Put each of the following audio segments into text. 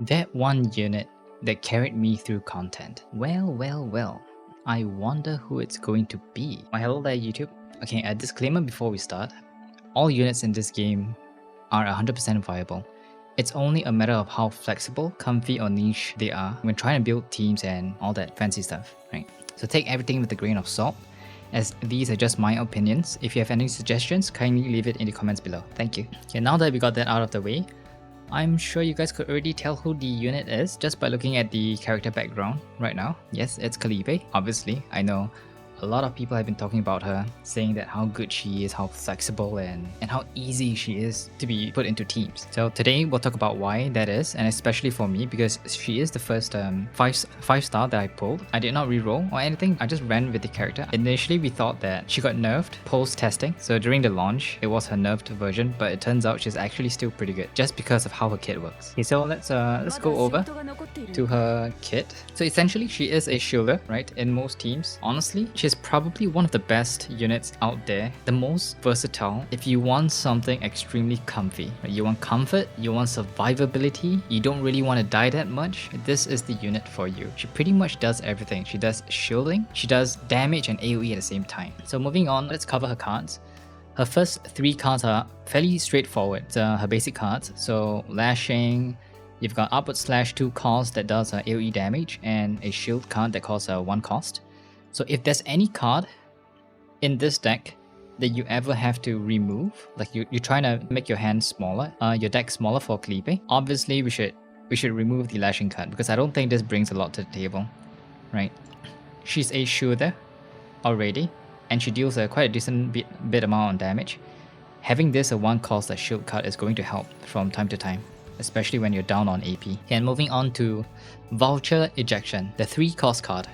That one unit that carried me through content. Well. I wonder who it's going to be. Why hello there YouTube. Okay, a disclaimer before we start. All units in this game are 100% viable. It's only a matter of how flexible, comfy or niche they are when trying to build teams and all that fancy stuff, right? So take everything with a grain of salt, as these are just my opinions. If you have any suggestions, kindly leave it in the comments below. Thank you. Okay, now that we got that out of the way, I'm sure you guys could already tell who the unit is just by looking at the character background right now. Yes, it's Calliope, obviously. I know a lot of people have been talking about her, saying that how good she is, how flexible and how easy she is to be put into teams. So today we'll talk about why that is, and especially for me because she is the first 5-star that I pulled. I did not reroll or anything, I just ran with the character. Initially we thought that she got nerfed post-testing, so during the launch it was her nerfed version, but it turns out she's actually still pretty good just because of how her kit works. Okay, so let's go over to her kit. So essentially she is a shielder, right? In most teams. Honestly, she's probably one of the best units out there, the most versatile if you want something extremely comfy. You want comfort, you want survivability, you don't really want to die that much, this is the unit for you. She pretty much does everything. She does shielding, she does damage and AoE at the same time. So moving on, let's cover her cards. Her first 3 cards are fairly straightforward. It's her basic cards, so lashing, you've got upward slash 2 cost that does AoE damage, and a shield card that costs 1 cost. So if there's any card in this deck that you ever have to remove, like you're trying to make your hand smaller, your deck smaller for Calliope, obviously we should remove the lashing card because I don't think this brings a lot to the table, right? She's a Xourdough already, and she deals quite a decent bit amount of damage. Having this a 1 cost shield card is going to help from time to time, especially when you're down on AP. And moving on to Vulture Ejection, the 3 cost card.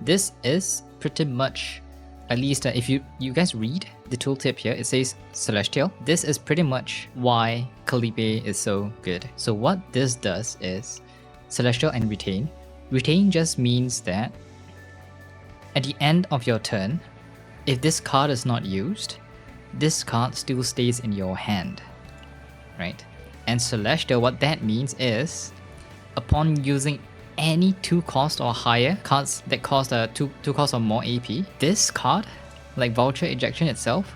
This is pretty much, at least if you guys read the tooltip here, it says Celestial. This is pretty much why Calliope is so good. So what this does is Celestial and Retain. Retain just means that at the end of your turn, if this card is not used, this card still stays in your hand, right? And Celestial, what that means is upon using any 2 cost or higher cards that cost 2 cost or more AP, this card, like Vulture Ejection itself,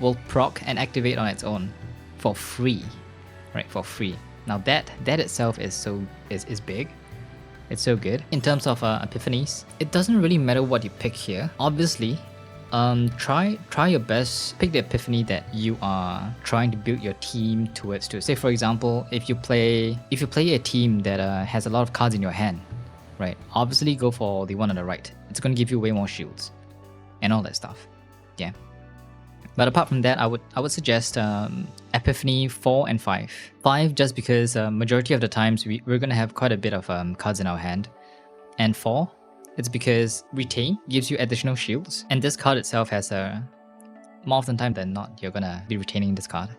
will proc and activate on its own for free, right? For free. Now that itself is big. It's so good. In terms of epiphanies, it doesn't really matter what you pick here. Obviously, try your best. Pick the epiphany that you are trying to build your team towards. Say for example, if you play a team that has a lot of cards in your hand, right? Obviously go for the one on the right. It's going to give you way more shields and all that stuff. Yeah. But apart from that, I would suggest Epiphany 4 and 5. 5 just because majority of the times we're going to have quite a bit of cards in our hand, and 4. It's because Retain gives you additional shields, and this card itself has more often time than not, you're gonna be retaining this card.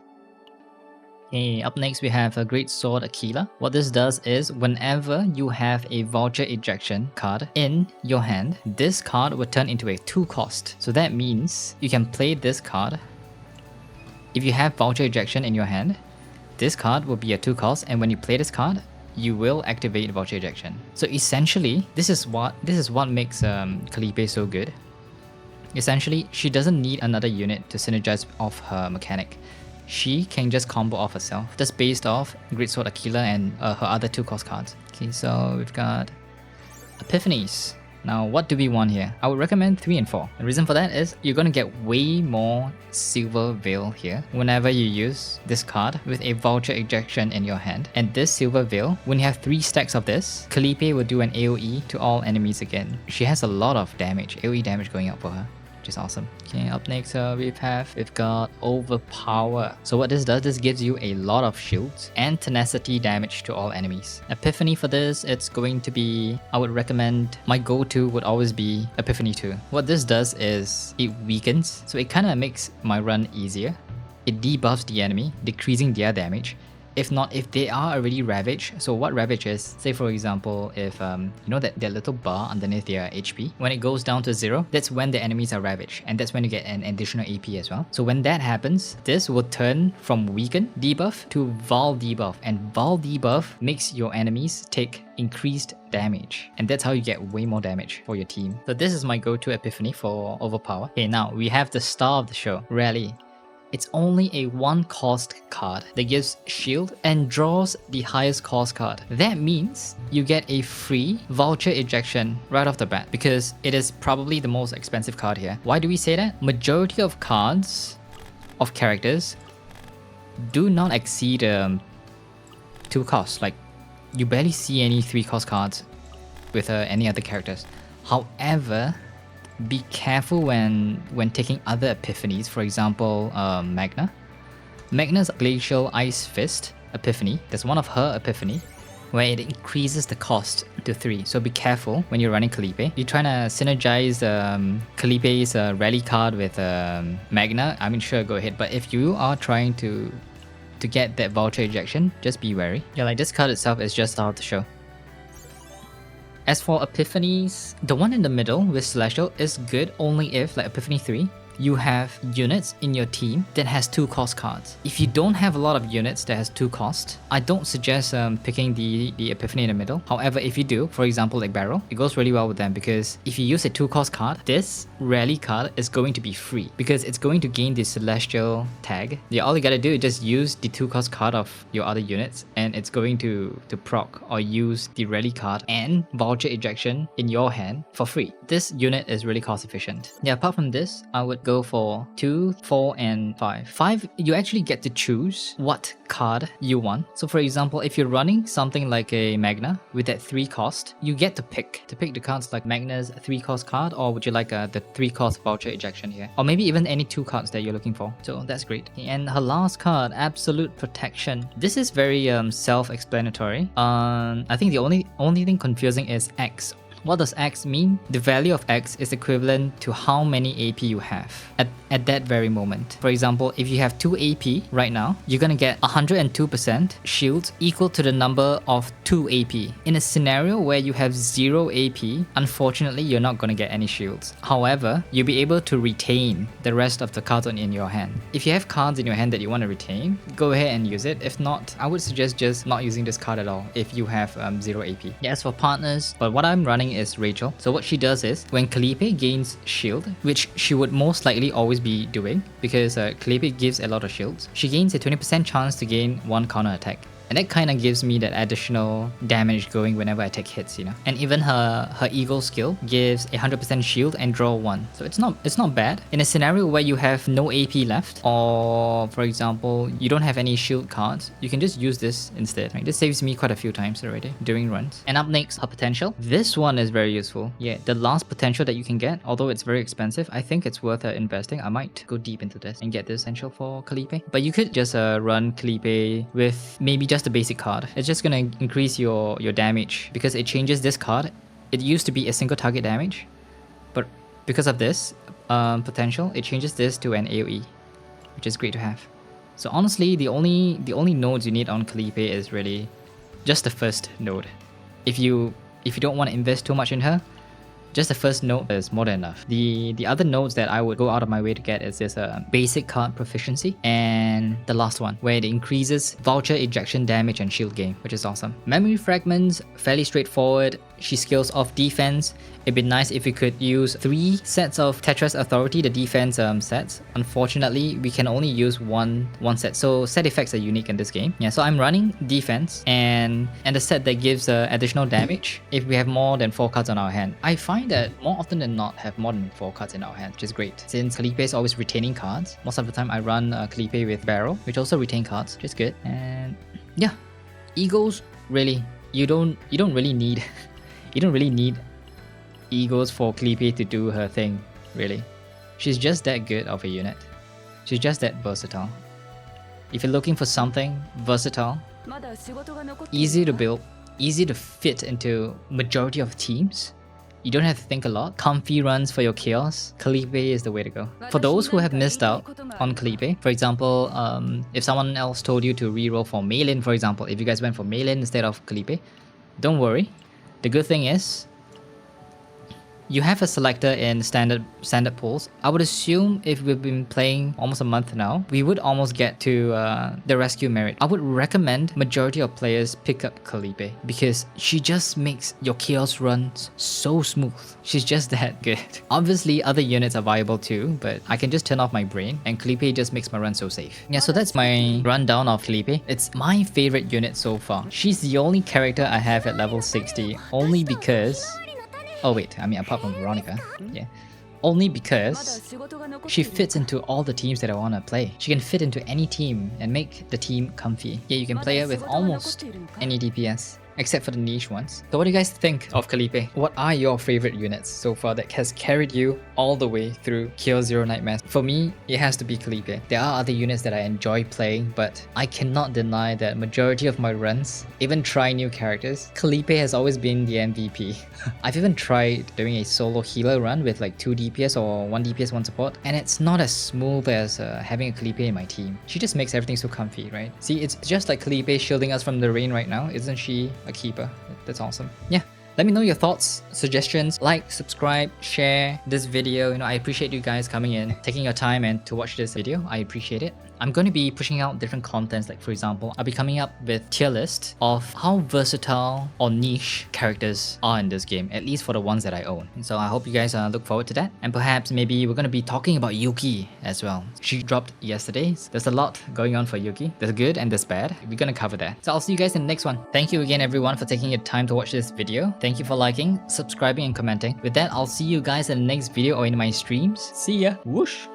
Okay, up next we have a Great Sword Aquila. What this does is whenever you have a Vulture Ejection card in your hand, this card will turn into a 2 cost. So that means you can play this card. If you have Vulture Ejection in your hand, this card will be a 2 cost, and when you play this card, you will activate Vulture Ejection. So essentially, this is what makes Calliope so good. Essentially, she doesn't need another unit to synergize off her mechanic. She can just combo off herself, just based off Great Sword Aquila and her other 2 cost cards. Okay, so we've got Epiphanies. Now, what do we want here? I would recommend 3 and 4. The reason for that is you're gonna get way more Silver Veil here whenever you use this card with a Vulture Ejection in your hand. And this Silver Veil, when you have 3 stacks of this, Calliope will do an AoE to all enemies again. She has a lot of damage, AoE damage going out for her, which is awesome. Okay, up next we've got Overpower. So what this does, this gives you a lot of shields and tenacity damage to all enemies. Epiphany for this, it's going to be, I would recommend, my go-to would always be Epiphany 2. What this does is it weakens, so it kind of makes my run easier. It debuffs the enemy, decreasing their damage, If not, if they are already Ravage. So what Ravage is, say for example, if you know that little bar underneath their HP, when it goes down to 0, that's when the enemies are Ravage, and that's when you get an additional AP as well. So when that happens, this will turn from Weaken debuff to Val debuff, and Val debuff makes your enemies take increased damage, and that's how you get way more damage for your team. So this is my go-to Epiphany for overpower. Okay, now we have the star of the show, Rally. It's only a 1 cost card that gives shield and draws the highest cost card. That means you get a free Vulture Ejection right off the bat, because it is probably the most expensive card here. Why do we say that? Majority of cards of characters do not exceed 2 costs. Like, you barely see any 3 cost cards with any other characters. However, be careful when taking other epiphanies. For example, Magna. Magna's Glacial Ice Fist Epiphany, that's one of her epiphany, where it increases the cost to 3. So be careful when you're running Calliope. You're trying to synergize Calliope's rally card with Magna, I mean sure, go ahead. But if you are trying to get that Vulture Ejection, just be wary. Yeah, like this card itself is just out of the show. As for Epiphanies, the one in the middle with Celestial is good only if, like Epiphany 3, you have units in your team that has 2 cost cards. If you don't have a lot of units that has 2 cost, I don't suggest picking the Epiphany in the middle. However, if you do, for example like Barrel, it goes really well with them, because if you use a 2 cost card, this rally card is going to be free because it's going to gain the Celestial tag. Yeah, all you gotta do is just use the 2 cost card of your other units, and it's going to proc or use the rally card and Vulture Ejection in your hand for free. This unit is really cost efficient. Yeah, apart from this, I would go for 2, 4, and 5. 5, you actually get to choose what card you want. So for example, if you're running something like a Magna with that 3 cost, you get to pick the cards like Magna's 3 cost card, or would you like the 3 cost Vulture Ejection here, or maybe even any 2 cards that you're looking for. So that's great. And her last card, Absolute Protection. This is very self-explanatory. I think the only thing confusing is X. What does X mean? The value of X is equivalent to how many AP you have at that very moment. For example, if you have 2 AP right now, you're gonna get 102% shields equal to the number of 2 AP. In a scenario where you have 0 AP, unfortunately, you're not gonna get any shields. However, you'll be able to retain the rest of the cards in your hand. If you have cards in your hand that you want to retain, go ahead and use it. If not, I would suggest just not using this card at all if you have 0 AP. Yeah, as for partners, but what I'm running is Rachel. So what she does is, when Calliope gains shield, which she would most likely always be doing because Calliope gives a lot of shields, she gains a 20% chance to gain 1 counter attack. And that kind of gives me that additional damage going whenever I take hits, you know. And even her Eagle skill gives 100% shield and draw 1. So it's not bad. In a scenario where you have no AP left, or for example, you don't have any shield cards, you can just use this instead. Right? This saves me quite a few times already during runs. And up next, her potential. This one is very useful. Yeah, the last potential that you can get, although it's very expensive, I think it's worth investing. I might go deep into this and get the essential for Calliope. But you could just run Calliope with maybe just a basic card. It's just gonna increase your damage because it changes this card. It used to be a single target damage, but because of this potential, it changes this to an AoE, which is great to have. So honestly, the only nodes you need on Calliope is really just the first node. If you don't want to invest too much in her, just the first node is more than enough. The other nodes that I would go out of my way to get is this basic card proficiency, and the last one where it increases Vulture Ejection damage and shield gain, which is awesome. Memory Fragments, fairly straightforward. She scales off defense. It'd be nice if we could use 3 sets of Tetris Authority, the defense sets. Unfortunately, we can only use one set, so set effects are unique in this game. Yeah, so I'm running defense and the set that gives additional damage if we have more than 4 cards on our hand. I find that more often than not have more than 4 cards in our hand, which is great. Since Calliope is always retaining cards, most of the time I run Calliope with Barrel, which also retain cards, which is good. And yeah, Eagles, really, you don't really need you don't really need Eagles for Calliope to do her thing, really. She's just that good of a unit. She's just that versatile. If you're looking for something versatile, easy to build, easy to fit into majority of teams, You don't have to think a lot. Comfy runs for your chaos. Calipe is the way to go. For those who have missed out on Calipe, for example, if someone else told you to reroll for Maelin, for example, if you guys went for Maelin instead of Calipe, don't worry. The good thing is, you have a selector in standard pools. I would assume if we've been playing almost a month now, we would almost get to the rescue merit. I would recommend majority of players pick up Calipe because she just makes your chaos runs so smooth. She's just that good. Obviously, other units are viable too, but I can just turn off my brain and Calipe just makes my run so safe. Yeah, so that's my rundown of Calipe. It's my favorite unit so far. She's the only character I have at level 60, only because... Oh wait, I mean apart from Veronica, yeah. Only because she fits into all the teams that I want to play. She can fit into any team and make the team comfy. Yeah, you can play her with almost any DPS, except for the niche ones. So what do you guys think of Calipe? What are your favorite units so far that has carried you all the way through Chaos Zero Nightmares? For me, it has to be Calipe. There are other units that I enjoy playing, but I cannot deny that majority of my runs, even try new characters, Calipe has always been the MVP. I've even tried doing a solo healer run with like 2 DPS or 1 DPS, 1 support, and it's not as smooth as having a Calipe in my team. She just makes everything so comfy, right? See, it's just like Calipe shielding us from the rain right now. Isn't she a keeper? That's awesome. Yeah. Let me know your thoughts, suggestions, like, subscribe, share this video. You know, I appreciate you guys coming in, taking your time and to watch this video. I appreciate it. I'm going to be pushing out different contents, like for example, I'll be coming up with tier list of how versatile or niche characters are in this game, at least for the ones that I own. So I hope you guys look forward to that. And perhaps maybe we're going to be talking about Yuki as well. She dropped yesterday. So there's a lot going on for Yuki. There's good and there's bad. We're going to cover that. So I'll see you guys in the next one. Thank you again everyone for taking your time to watch this video. Thank you for liking, subscribing and commenting. With that, I'll see you guys in the next video or in my streams. See ya. Whoosh.